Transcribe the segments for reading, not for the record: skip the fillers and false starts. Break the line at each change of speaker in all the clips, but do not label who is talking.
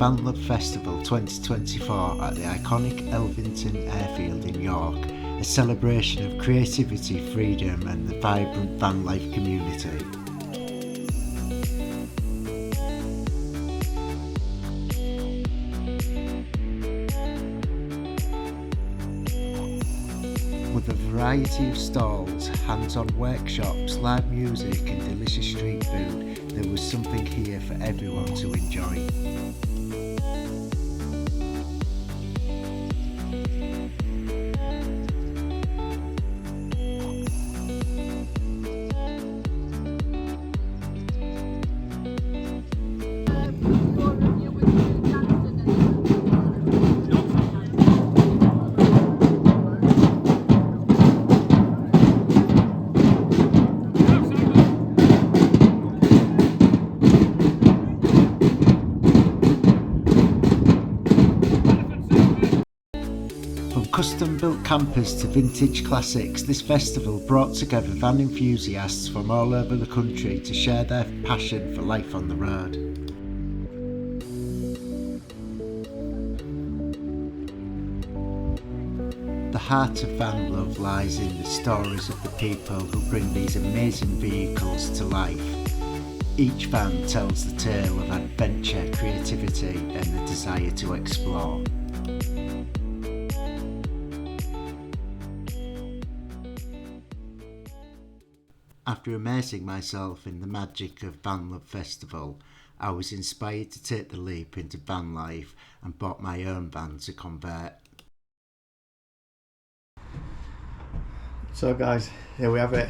Van Love Festival 2024 at the iconic Elvington Airfield in York, a celebration of creativity, freedom and the vibrant van life community. With a variety of stalls, hands-on workshops, live music and delicious street food, there was something here for everyone to enjoy. From custom-built campers to vintage classics, this festival brought together van enthusiasts from all over the country to share their passion for life on the road. The heart of van love lies in the stories of the people who bring these amazing vehicles to life. Each van tells the tale of adventure, creativity and the desire to explore. After immersing myself in the magic of Van Love Festival, I was inspired to take the leap into van life and bought my own van to convert.
So guys, here we have it,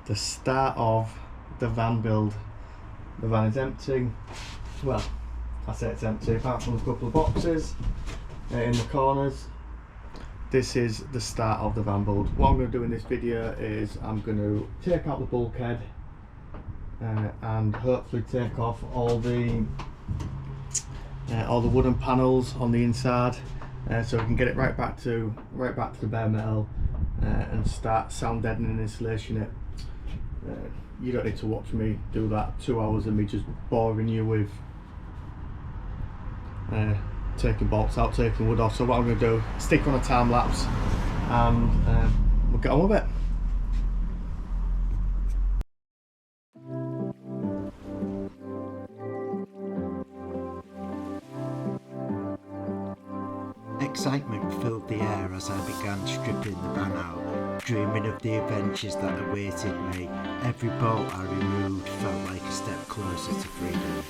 the start of the van build. The van is empty. Well, I say it's empty apart from a couple of boxes in the corners. This is the start of the van build. What I'm going to do in this video is I'm going to take out the bulkhead and hopefully take off all the wooden panels on the inside, so we can get it right back to the bare metal and start sound deadening and insulation it. You don't need to watch me do that. 2 hours of me just boring you with taking bolts out, taking wood off. So what I'm going to do, stick on a time lapse and we'll get on with it.
Excitement filled the air as I began stripping the van out, dreaming of the adventures that awaited me. Every bolt I removed felt like a step closer to freedom.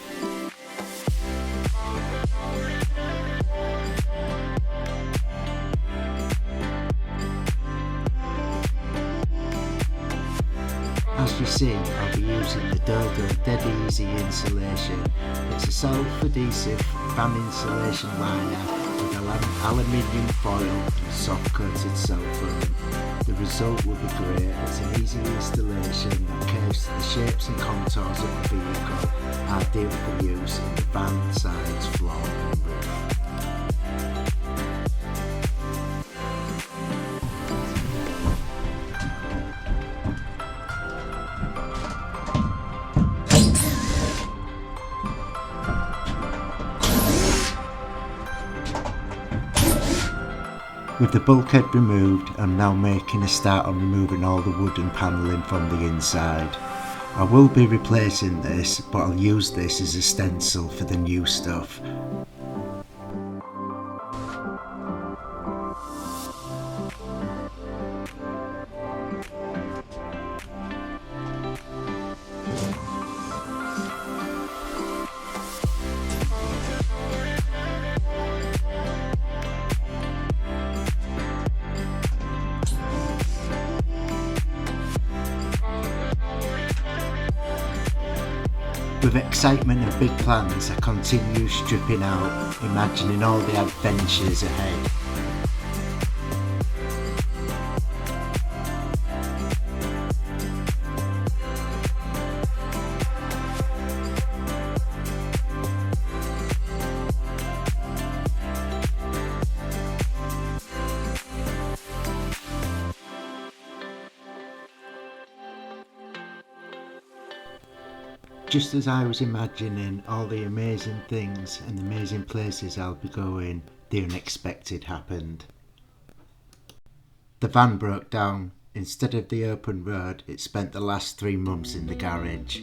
As you see, I'll be using the Dodo Dead Easy insulation. It's a self-adhesive fan insulation liner with aluminium foil and soft coated self-foam. The result will be great. It's an easy installation that caves to the shapes and contours of the vehicle, ideal for use in the van, sides, floor and roof. With the bulkhead removed, I'm now making a start on removing all the wooden panelling from the inside. I will be replacing this, but I'll use this as a stencil for the new stuff. With excitement and big plans, I continue stripping out, imagining all the adventures ahead. Just as I was imagining all the amazing things and amazing places I'll be going, the unexpected happened. The van broke down. Instead of the open road, it spent the last 3 months in the garage.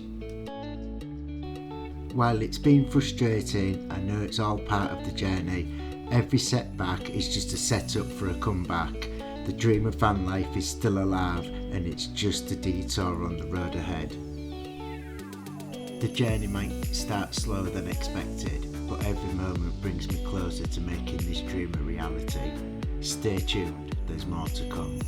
While it's been frustrating, I know it's all part of the journey. Every setback is just a setup for a comeback. The dream of van life is still alive, and it's just a detour on the road ahead. The journey might start slower than expected, but every moment brings me closer to making this dream a reality. Stay tuned, there's more to come.